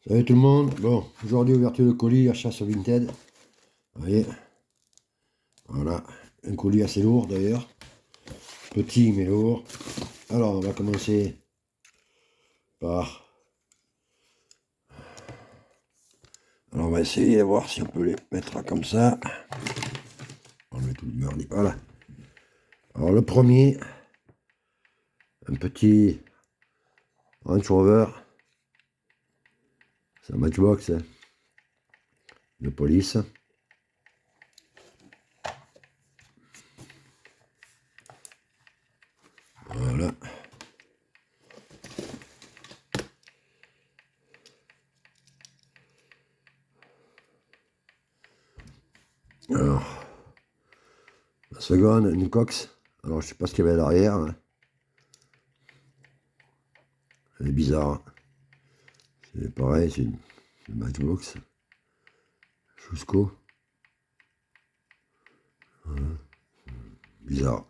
Salut tout le monde. Bon, aujourd'hui ouverture de colis, achat sur Vinted. Vous voyez, voilà, un colis assez lourd d'ailleurs. Petit mais lourd. Alors on va commencer par... Alors on va essayer de voir si on peut les mettre comme ça. On met tout le merdi. Voilà. Alors le premier, un petit Range Rover. C'est un Matchbox de police. Voilà. Alors, la seconde, une Cox. Alors, je sais pas ce qu'il y avait à l'arrière. Hein. Elle est bizarre. C'est pareil, c'est une Matchbox. Chusco. Voilà. Bizarre.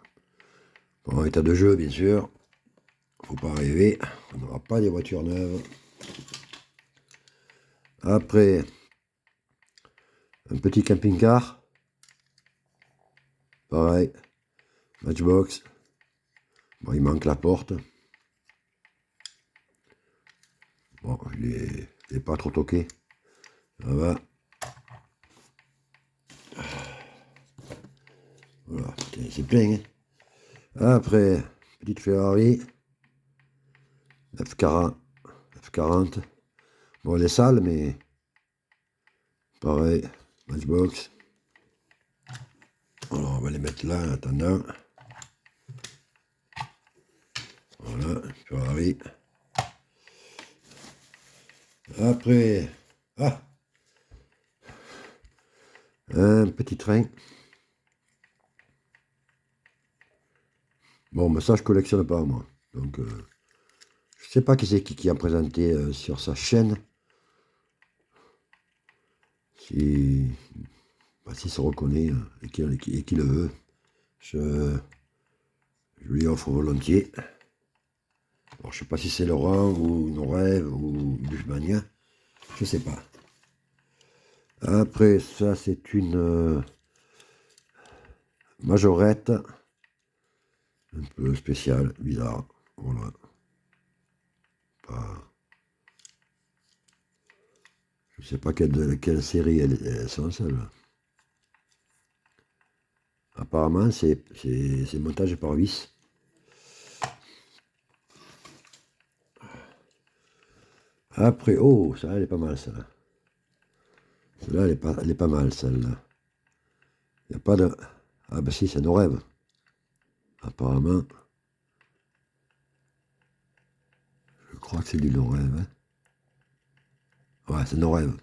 En état de jeu, bien sûr. Faut pas rêver. On n'aura pas des voitures neuves. Après, un petit camping-car. Pareil. Matchbox. Bon, il manque la porte. Bon, il est pas trop toqué. Ça va. Voilà, c'est plein. Hein. Après, petite Ferrari. F40. F40. Bon, elle est sale, mais pareil. Matchbox. Alors, on va les mettre là en attendant. Voilà, Ferrari. Après, un petit train. Bon, mais ça, je collectionne pas, moi. Donc, je sais pas qui c'est qui a présenté sur sa chaîne. Si, s'il se reconnaît et qui le veut, je lui offre volontiers. Alors, je sais pas si c'est Laurent ou Norev ou Bushmania. Je sais pas. Après, ça, c'est une majorette. Un peu spéciale, bizarre. Voilà. Pas... Je sais pas quelle série elles sont, celles-là. Apparemment, c'est montage par vis. Après, oh, ça, elle est pas mal, celle-là. Celle-là, elle est pas mal, celle-là. Il n'y a pas de... Ah, bah si, c'est nos rêves. Apparemment. Je crois que c'est du nos rêves. Hein. Ouais, c'est nos rêves.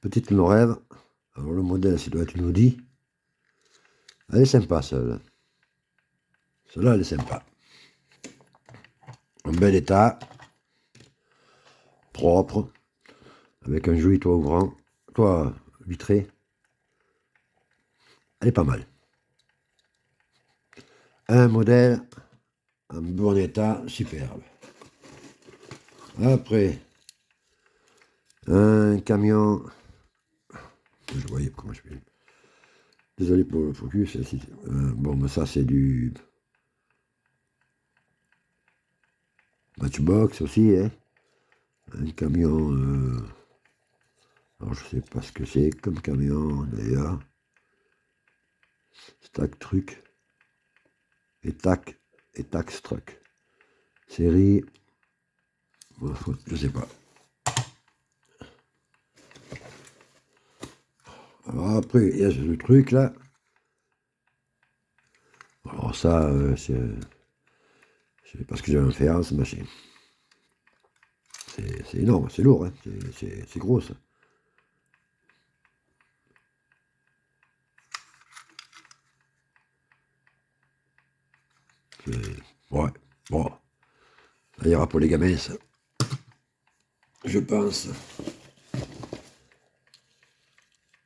Petite nos rêves. Alors, le modèle, ça doit être une Audi. Elle est sympa, celle-là. Celle-là, elle est sympa. En bel état. Propre. Avec un joli toit ouvrant. Toit vitré. Elle est pas mal. Un modèle en bon état, superbe. Après, un camion. Je voyais comment je fais. Désolé pour le focus. Bon, mais ça, c'est du Matchbox aussi. Hein. Un camion. Alors, je sais pas ce que c'est comme camion d'ailleurs. Stack Truck. Et Tax Truck. Série. Bon, je sais pas. Alors après, il y a ce truc là. Alors ça, c'est parce que j'ai un fer, ce machin. C'est énorme, c'est lourd, hein. C'est gros ça. Ouais, bon, ça ira pour les gamins, ça. Je pense.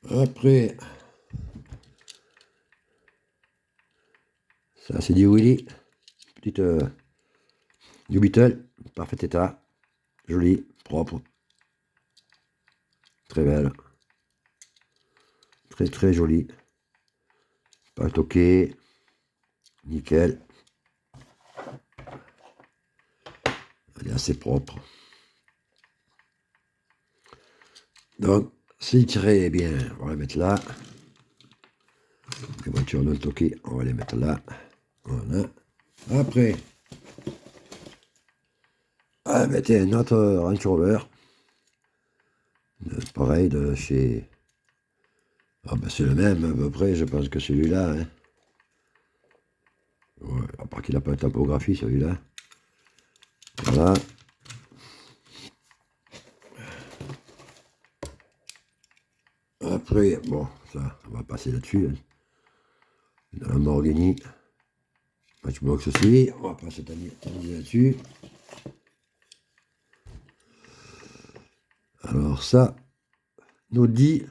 Après, ça c'est du Willy. Petite du Beetle, parfait état. Joli, propre. Très belle. Très très jolie. Pas toqué. Nickel. Elle est assez propre. Donc, c'est tiré, eh bien, on va la mettre là. Les voitures non toquées, on va les mettre là. Voilà. Après, on va mettre un autre Range Rover. Pareil de chez... Ah ben c'est le même à peu près, je pense que celui-là. Hein. Ouais, à part qu'il n'a pas de topographie celui-là. Voilà. Après, bon, ça, on va passer là-dessus. Hein. Dans la Lamborghini. Matchbox aussi, on va pas s'éterniser là-dessus. Alors ça, nous dit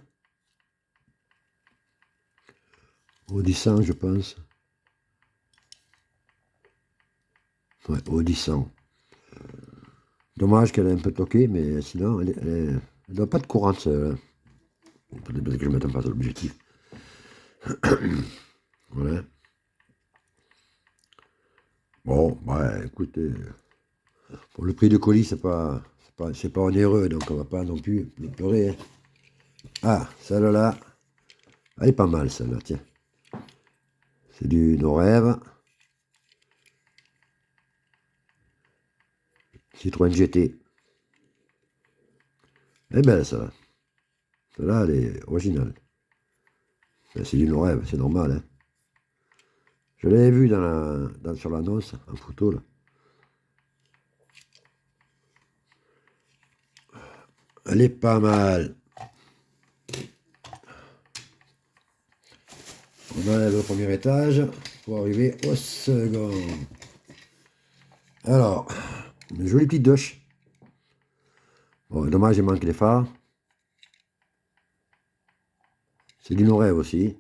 Audi 100, je pense. Ouais, Audi 100. Dommage qu'elle est un peu toquée, mais sinon, elle doit pas être courante, celle-là. Peut-être que je mette en face de l'objectif. Voilà. Bon, bah écoutez, pour le prix du colis, c'est pas onéreux, donc on va pas non plus pleurer. Hein. Ah, celle-là, elle est pas mal, celle-là, tiens. C'est du nos rêves. Citroën GT. Elle est belle, celle-là. Celle-là, elle est originale. Ben, c'est du nos rêves, c'est normal. Hein. Je l'avais vu sur l'annonce, en photo, là. Elle est pas mal. On enlève le premier étage pour arriver au second. Alors, une jolie petite douche. Bon, dommage, il manque les phares. C'est du no-rêve aussi.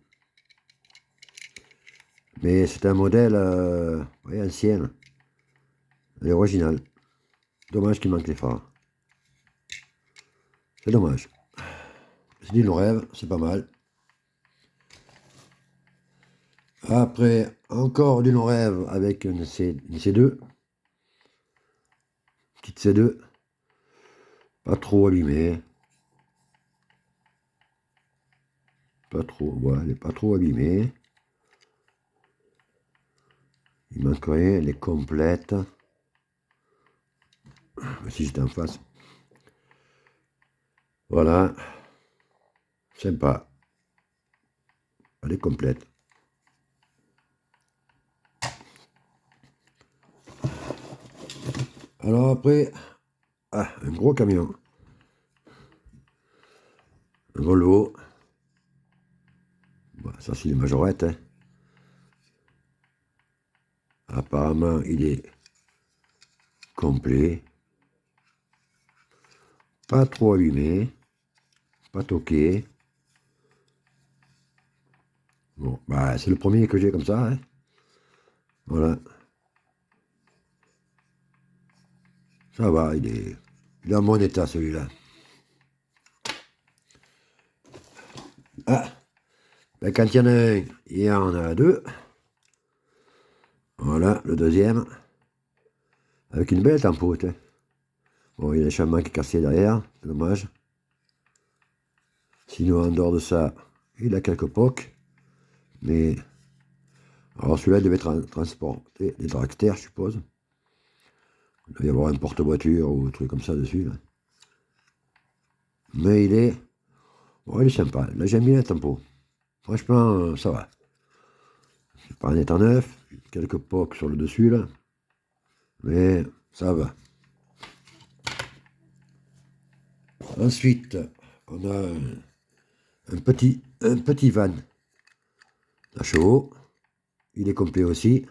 Mais c'est un modèle ouais, ancien. Elle est originale. Dommage qu'il manque les phares. C'est dommage. C'est du no-rêve, c'est pas mal. Après, encore du no-rêve avec une C2. Petite C2. Pas trop abîmée. Pas trop, ouais, elle n'est pas trop abîmée. Il manque rien, elle est complète. Si j'étais en face. Voilà. Sympa. Elle est complète. Alors après, un gros camion. Un Volvo. Bon, ça c'est les majorettes. Hein. Apparemment, il est complet. Pas trop abîmé. Pas toqué. Bon, bah c'est le premier que j'ai comme ça. Hein. Voilà. Ça va, il est en bon état celui-là. Ah, ben, quand il y en a un, il y en a deux. Voilà, le deuxième. Avec une belle tempote. Hein. Bon, il y a l'échappement qui est cassé derrière, c'est dommage. Sinon, en dehors de ça, il a quelques pocs. Mais, alors celui-là, il devait transporter des tracteurs, je suppose. Il doit y avoir un porte-voiture ou un truc comme ça dessus. Là. Mais bon, il est sympa. Là, j'aime bien la tempo. Franchement, ça va. C'est pas un état neuf. Quelques pocs sur le dessus, là. Mais, ça va. Ensuite, on a un petit van à chevaux. Il est complet aussi.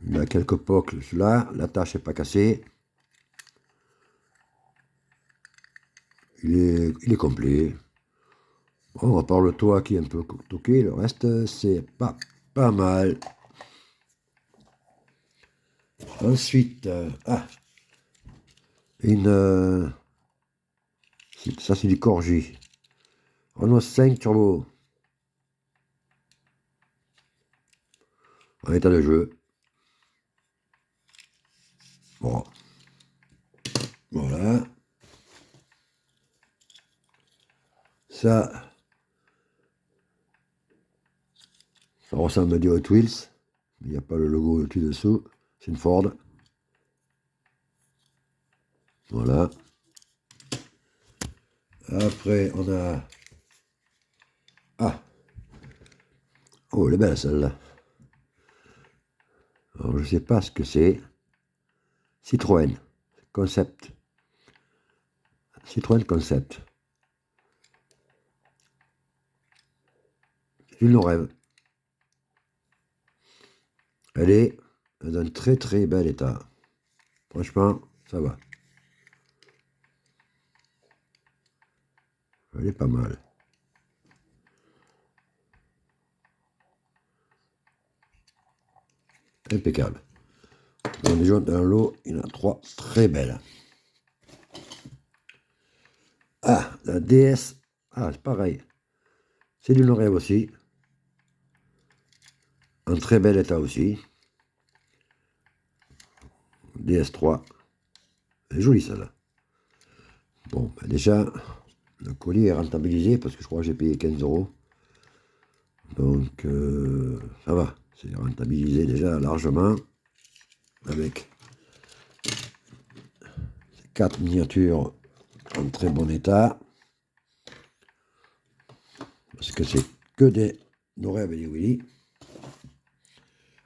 Il a quelques pocs là. La tâche n'est pas cassée. Il est complet. Bon, à part le toit qui est un peu toqué, le reste, c'est pas mal. Ensuite, une Ça, c'est du Corgi. Renault 5 Turbo. En état de jeu. Bon. Voilà. Ça ressemble à du Hot Wheels. Il n'y a pas le logo au-dessus dessous. C'est une Ford. Voilà. Après, on a... Ah. Oh, elle est belle celle-là. Alors, je ne sais pas ce que c'est. Citroën. Concept. Citroën Concept. C'est une rêve. Elle est dans un très très bel état. Franchement, ça va. Elle est pas mal. Impeccable. Donc déjà dans l'eau, il y en a 3 très belles. Ah, la DS. Ah, c'est pareil. C'est du rêve aussi. En très bel état aussi. DS3. Elle est jolie celle-là. Bon, ben déjà, le colis est rentabilisé parce que je crois que j'ai payé 15 €. Donc, ça va. C'est rentabilisé déjà largement. Avec 4 miniatures en très bon état. Parce que c'est que des Noreb et des Willy.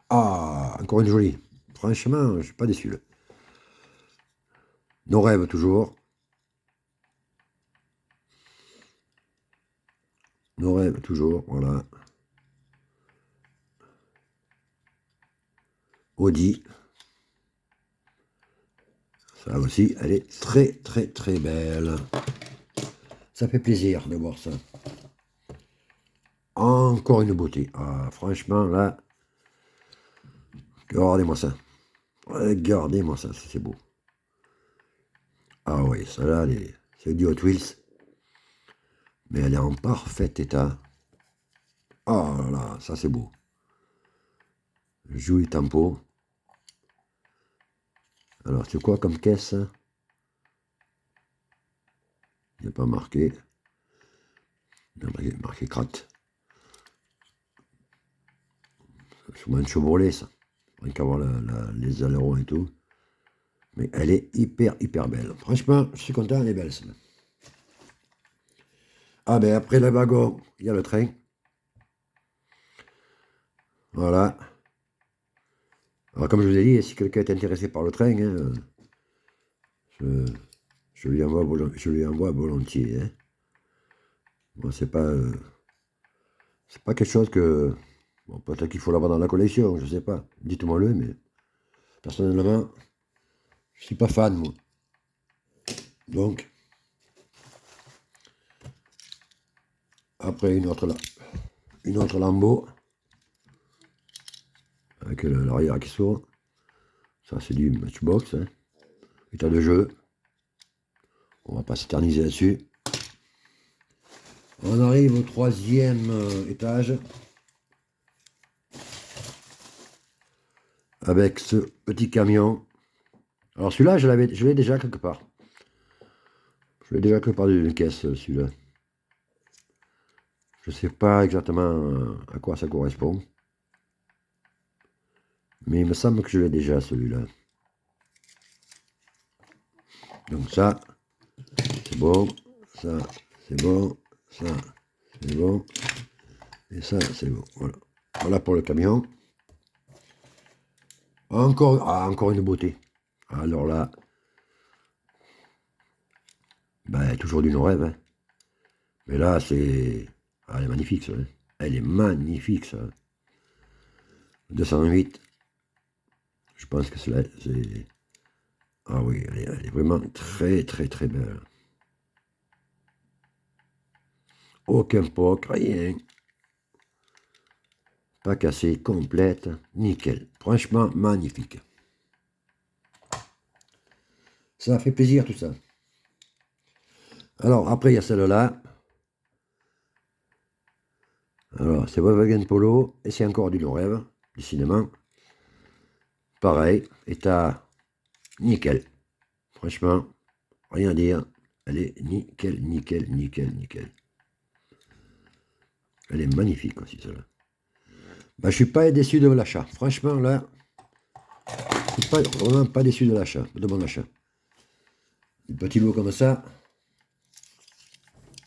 Ah, encore une jolie. Franchement, je suis pas déçu là. Noreb toujours. Noreb toujours, voilà. Audi. Ça aussi, elle est très très très belle. Ça fait plaisir de voir ça. Encore une beauté. Ah, franchement, là, regardez-moi ça. Regardez-moi ça, c'est beau. Ah oui, ça là, c'est du Hot Wheels. Mais elle est en parfait état. Oh là là, ça c'est beau. Joli tempo. Alors, c'est quoi comme caisse? Il n'y a pas marqué. Il y a marqué Krat. C'est sûrement une Chevrolet, ça. Rien qu'à voir les ailerons et tout. Mais elle est hyper, hyper belle. Franchement, je suis content, elle est belle, celle-là. Ah ben, après le wagon, il y a le train. Voilà. Alors, comme je vous ai dit, si quelqu'un est intéressé par le train, hein, je lui envoie volontiers. Hein. Bon, c'est pas quelque chose que... Bon, peut-être qu'il faut l'avoir dans la collection, je sais pas. Dites-moi-le, mais personnellement, je suis pas fan, moi. Donc, après une autre Lambo, avec l'arrière qui s'ouvre. Ça, c'est du Matchbox. Hein. État de jeu. On va pas s'éterniser là-dessus. On arrive au 3e étage. Avec ce petit camion. Alors celui-là, je l'ai déjà quelque part. Je l'ai déjà quelque part d'une caisse, celui-là. Je ne sais pas exactement à quoi ça correspond. Mais il me semble que je l'ai déjà, celui-là. Donc ça, c'est bon. Ça, c'est bon. Ça, c'est bon. Et ça, c'est bon. Voilà. Voilà pour le camion. Encore une beauté. Alors là, ben, toujours du non-rêve. Hein. Mais là, c'est... Ah, elle est magnifique, ça. Hein. Elle est magnifique, ça. 208. Je pense que c'est... Ah oui, elle est vraiment très, très, très belle. Aucun poc, rien. Pas cassé, complète, nickel. Franchement, magnifique. Ça fait plaisir, tout ça. Alors, après, il y a celle-là. Alors, c'est Volkswagen Polo, et c'est encore du rêve, décidément. Pareil, état nickel. Franchement, rien à dire. Elle est nickel, nickel, nickel, nickel. Elle est magnifique aussi, celle-là. Bah, je suis pas déçu de l'achat. Franchement, là, je suis pas, vraiment pas déçu de l'achat, de mon achat. Un petit lot comme ça.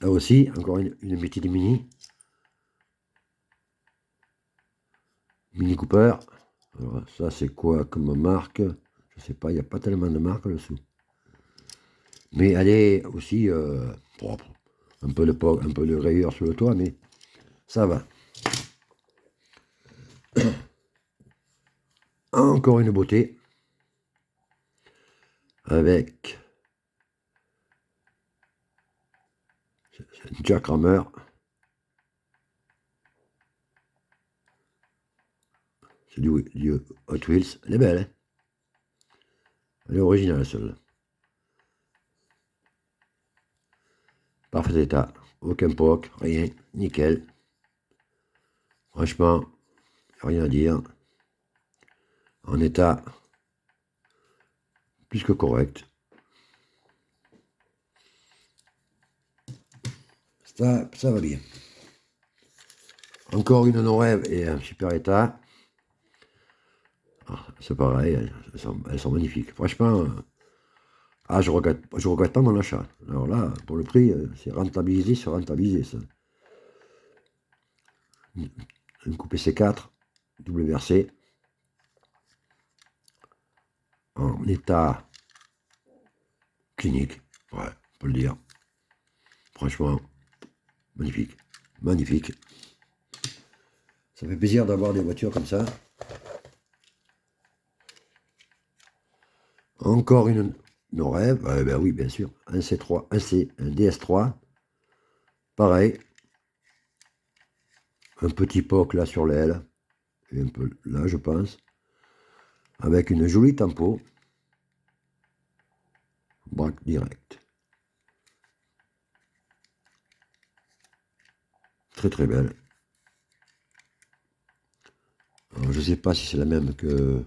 Là aussi, encore une petite mini. Mini Cooper. Alors, ça, c'est quoi comme marque? Je sais pas, il n'y a pas tellement de marques dessous. Mais elle est aussi propre. Un peu de rayures sur le toit, mais ça va. Encore une beauté. Avec Jack Hammer. C'est du Hot Wheels. Elle est belle, hein? Elle est originale, celle-là. Parfait état. Aucun poc, rien. Nickel. Franchement, rien à dire. En état plus que correct. Ça va bien. Encore une non-rêve et un super état. Ah, c'est pareil, elles sont magnifiques. Franchement, je regrette pas mon achat. Alors là, pour le prix, c'est rentabilisé sur rentabilisé, ça. Une coupé C4, WRC, en état clinique, ouais, on peut le dire. Franchement, magnifique, magnifique. Ça fait plaisir d'avoir des voitures comme ça. Encore une nos rêves, ben oui, bien sûr, un C3, un DS3, pareil, un petit POC là sur l'aile, et un peu là je pense, avec une jolie tempo, braque direct. Très très belle. Alors, je sais pas si c'est la même que...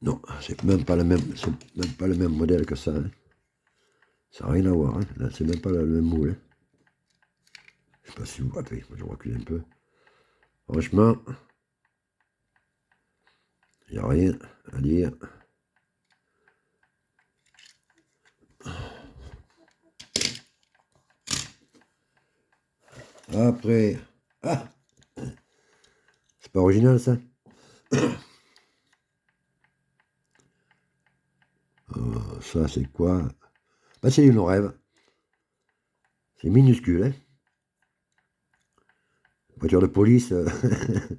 Non, c'est même pas le même modèle que ça, hein. Ça n'a rien à voir, hein. Là, c'est même pas le même moule, hein. Je sais pas si vous voyez, je recule un peu. Franchement, il n'y a rien à dire. Après, ah, c'est pas original ça. Ça c'est quoi? Bah, c'est une rêve. C'est minuscule, hein. Voiture de police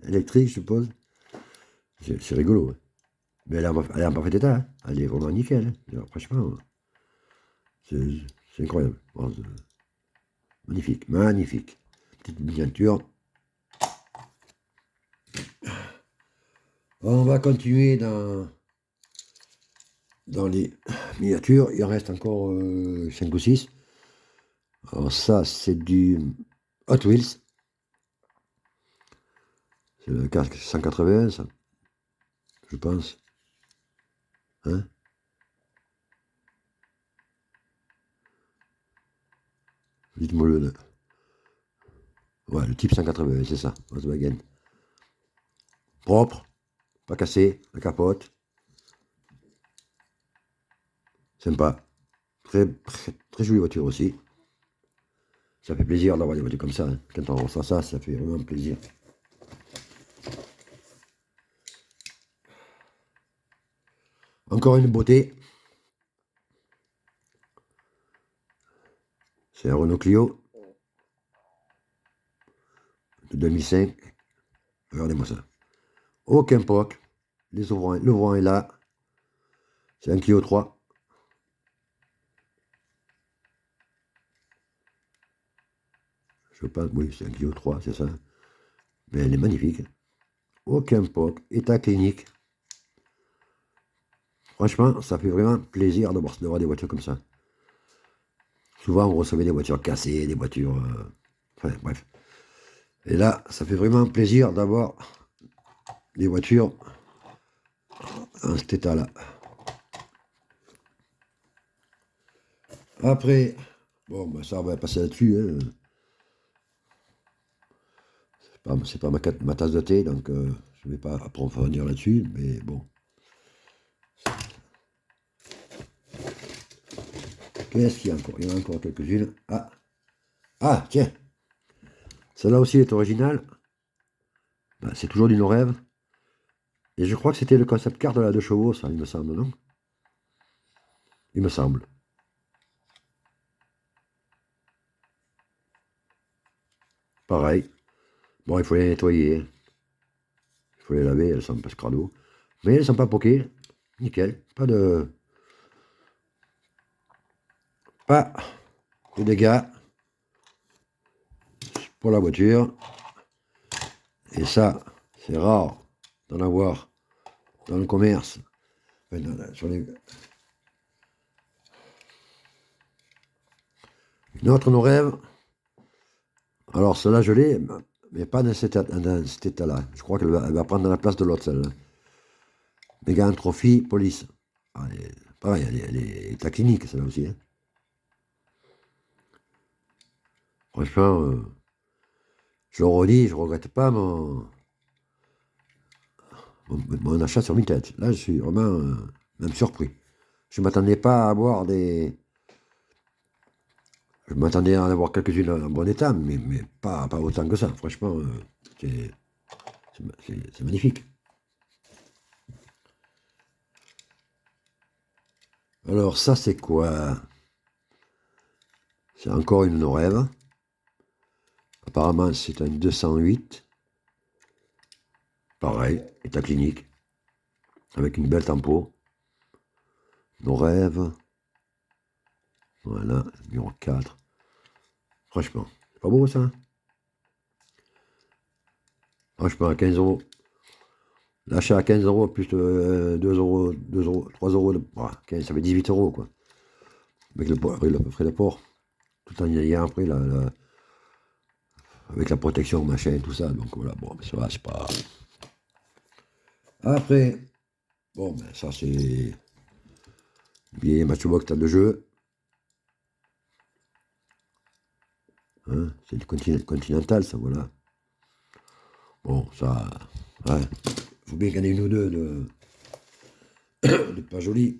électrique, je suppose. C'est rigolo, hein. Mais elle est en parfait état, hein. Elle est vraiment nickel, hein. Franchement, c'est incroyable. Bon, magnifique, magnifique. Petite miniature. On va continuer dans les miniatures. Il en reste encore 5 ou 6. Alors ça, c'est du Hot Wheels. C'est le casque 181, ça, je pense. Hein? Dites-moi le... Ouais, le type 180, c'est ça, Volkswagen. Propre, pas cassé, la capote. Sympa. Très jolie voiture aussi. Ça fait plaisir d'avoir des voitures comme ça, hein. Quand on reçoit ça, ça fait vraiment plaisir. Encore une beauté. C'est un Renault Clio de 2005. Regardez-moi ça. Aucun POC. Le ouvrant est là. C'est un Clio 3. Je pense, oui, c'est un Clio 3, c'est ça. Mais elle est magnifique. Aucun POC. État clinique. Franchement, ça fait vraiment plaisir d'avoir des voitures comme ça. souvent, vous recevez des voitures cassées, des voitures... enfin, bref. Et là, ça fait vraiment plaisir d'avoir des voitures en cet état-là. Après, bon, ben ça, on va passer là-dessus. Hein. C'est pas ma tasse de thé, donc je ne vais pas approfondir là-dessus, mais bon. Qu'est-ce qu'il y a encore? Il y en a encore quelques-unes. Ah, ah, tiens, celle-là aussi est originale. Ben, c'est toujours du no-rêve. Et je crois que c'était le concept car de la 2 chevaux, ça, il me semble, non? Il me semble. Pareil. Bon, il faut les nettoyer. Il faut les laver, elles sont pas crado. Mais elles sont pas poquées. Nickel. Pas de dégâts pour la voiture. Et ça, c'est rare d'en avoir dans le commerce. Enfin, sur les... Une autre nos rêves. Alors celle-là, je l'ai, mais pas dans cet état-là. Je crois qu'elle va prendre la place de l'autre, celle-là. Mégane Trophy Police. Ah, pareil, elle est état clinique, celle-là aussi. Hein. Franchement, je le redis, je ne regrette pas mon achat sur Vinted. Là, je suis vraiment même surpris. Je ne m'attendais pas à avoir des... Je m'attendais à en avoir quelques-unes en bon état, mais pas autant que ça. Franchement, c'est magnifique. Alors ça, c'est quoi? C'est encore une no rêve. Apparemment, c'est un 208. Pareil, état clinique. Avec une belle tempo. Nos rêves. Voilà, numéro 4. Franchement, c'est pas beau ça? Hein. Franchement, à 15 euros. L'achat à 15 euros plus 2 euros, 2 euros, 3 euros. Ça fait 18 euros quoi. Avec le frais de port. Tout en y ayant après avec la protection, machin, tout ça. Donc voilà, bon, ça va, c'est pas. Après, bon, ben ça c'est. Bien, Matchbox, tas de jeu. Hein, c'est du Continental, ça, voilà. Bon, ça. Ouais. Faut bien qu'il y en ait une ou deux de pas jolies.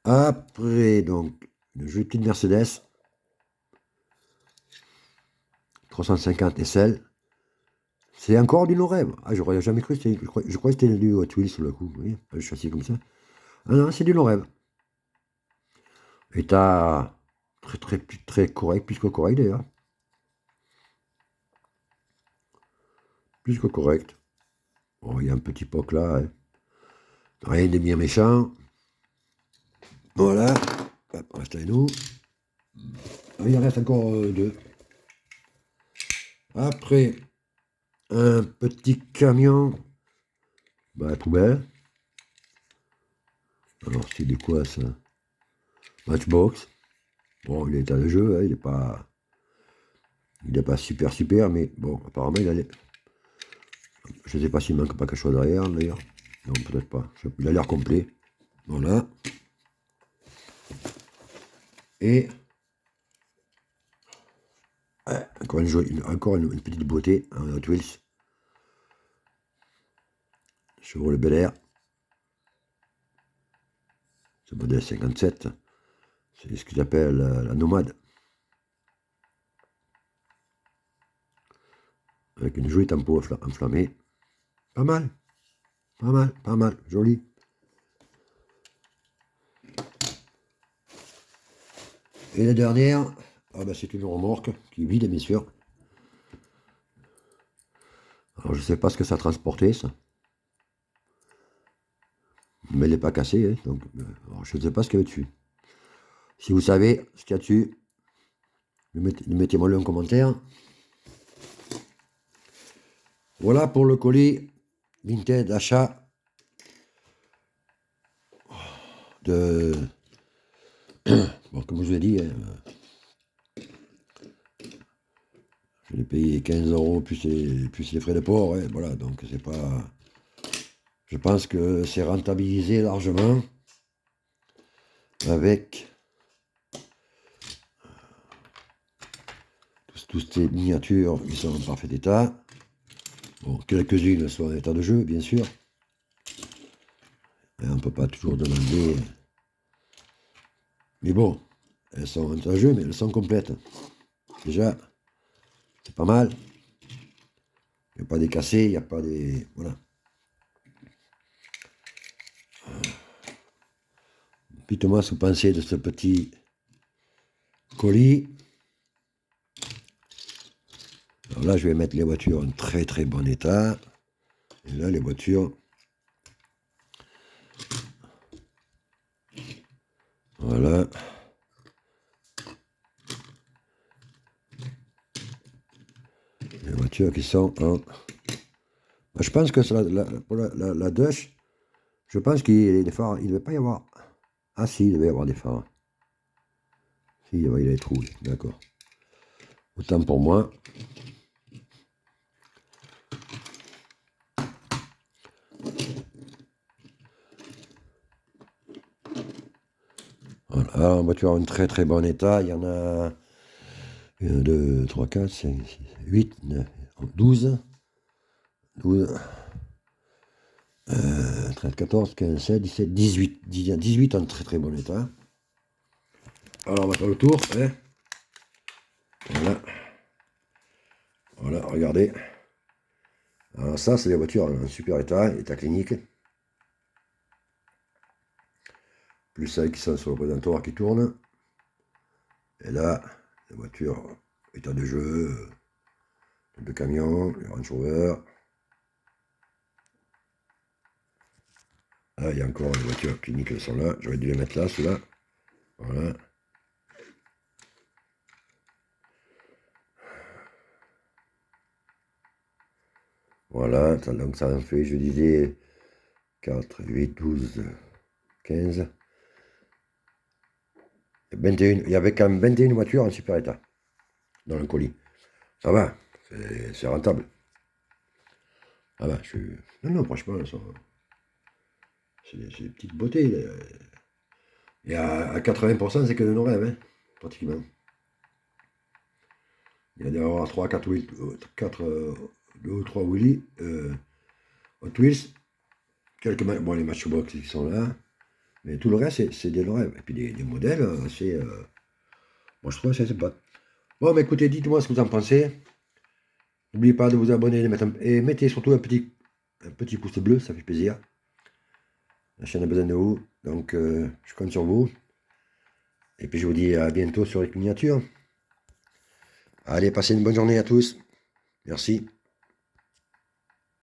Après, donc, une jolie petite Mercedes. 350 SL. C'est encore du no-rêve. Ah, j'aurais jamais cru. Je crois que c'était du Hot Wheels sur le coup. Vous voyez, le châssis comme ça. Ah non, c'est du no-rêve. État très correct, plus que correct d'ailleurs. Plus que correct. Bon, il y a un petit poc là. Hein. Rien de bien méchant. Voilà. Hop, on reste avec nous. Ah, il en reste encore deux. Après, un petit camion. Bah, la poubelle. Alors, c'est de quoi ça? Matchbox. Bon, il est à le jeu, hein, il est pas super, mais bon, apparemment, il allait. Je sais pas s'il manque pas quelque chose derrière, d'ailleurs. Non, peut-être pas. Il a l'air complet. Voilà. Et ouais, encore une petite beauté, un Hot Wheels. Chevrolet Bel Air. Ce modèle 57. C'est ce qu'ils appellent la nomade. Avec une jolie tempo enflammée. Pas mal. Pas mal, pas mal. Joli. Et la dernière, ah ben c'est une remorque qui est vide, bien sûr. Alors je sais pas ce que ça transportait, ça. Mais elle n'est pas cassée, hein, donc alors, je ne sais pas ce qu'il y a dessus. Si vous savez ce qu'il y a dessus, mettez-moi-le en commentaire. Voilà pour le colis Vinted achat de Bon, comme je vous ai dit, je l'ai payé 15 € plus les frais de port, hein, voilà, donc c'est pas... Je pense que c'est rentabilisé largement avec toutes ces miniatures qui sont en parfait état. Bon, quelques-unes sont en état de jeu, bien sûr. Et on ne peut pas toujours demander. Mais bon, elles sont en état de jeu, mais elles sont complètes. Déjà, c'est pas mal. Il n'y a pas des cassés, il n'y a pas des... Voilà. Dites-moi ce que vous pensez de ce petit colis. Alors là, je vais mettre les voitures en très très bon état. Et là, les voitures... Voilà. Les voitures qui sont en... Je pense que pour la Dutch, je pense qu'il les phares, il ne devait pas y avoir... Ah si, il devait y avoir des phares. Si, il y avait les trous, d'accord. Autant pour moi. Voilà, alors, la voiture en très très bon état. Il y en a 1, 2, 3, 4, 5, 6, 8, 9, 12. 12. 13, 14, 15, 16, 17, 18. 18 en très très bon état. Alors on va faire le tour. Hein. Voilà. Voilà, regardez. Alors ça, c'est les voitures en super état clinique. Plus celles qui sont sur le présentoir qui tournent. Et là, les voitures, état de jeu, le camion, les Range Rover. Là, il y a encore les voitures cliniques qui sont là. J'aurais dû les mettre là, ceux-là. Voilà. Voilà, donc ça en fait, je disais, 4, 8, 12, 15, 21. Il y avait quand même 21 voitures en super état dans le colis. Ça va, c'est rentable. Ah bah, non, non, franchement, c'est des petites beautés. Et à 80%, c'est que de nos rêves, hein, pratiquement. Il y a d'avoir 3, 4, 4, 2 ou 3 Willy, Hot Wheels, bon, les Matchbox qui sont là, mais tout le reste, c'est des rêves. Et puis des modèles, moi je trouve assez sympa. Bon, mais écoutez, dites-moi ce que vous en pensez. N'oubliez pas de vous abonner et mettez surtout un petit pouce bleu, ça fait plaisir. La chaîne a besoin de vous, donc je compte sur vous. Et puis je vous dis à bientôt sur les miniatures. Allez, passez une bonne journée à tous. Merci.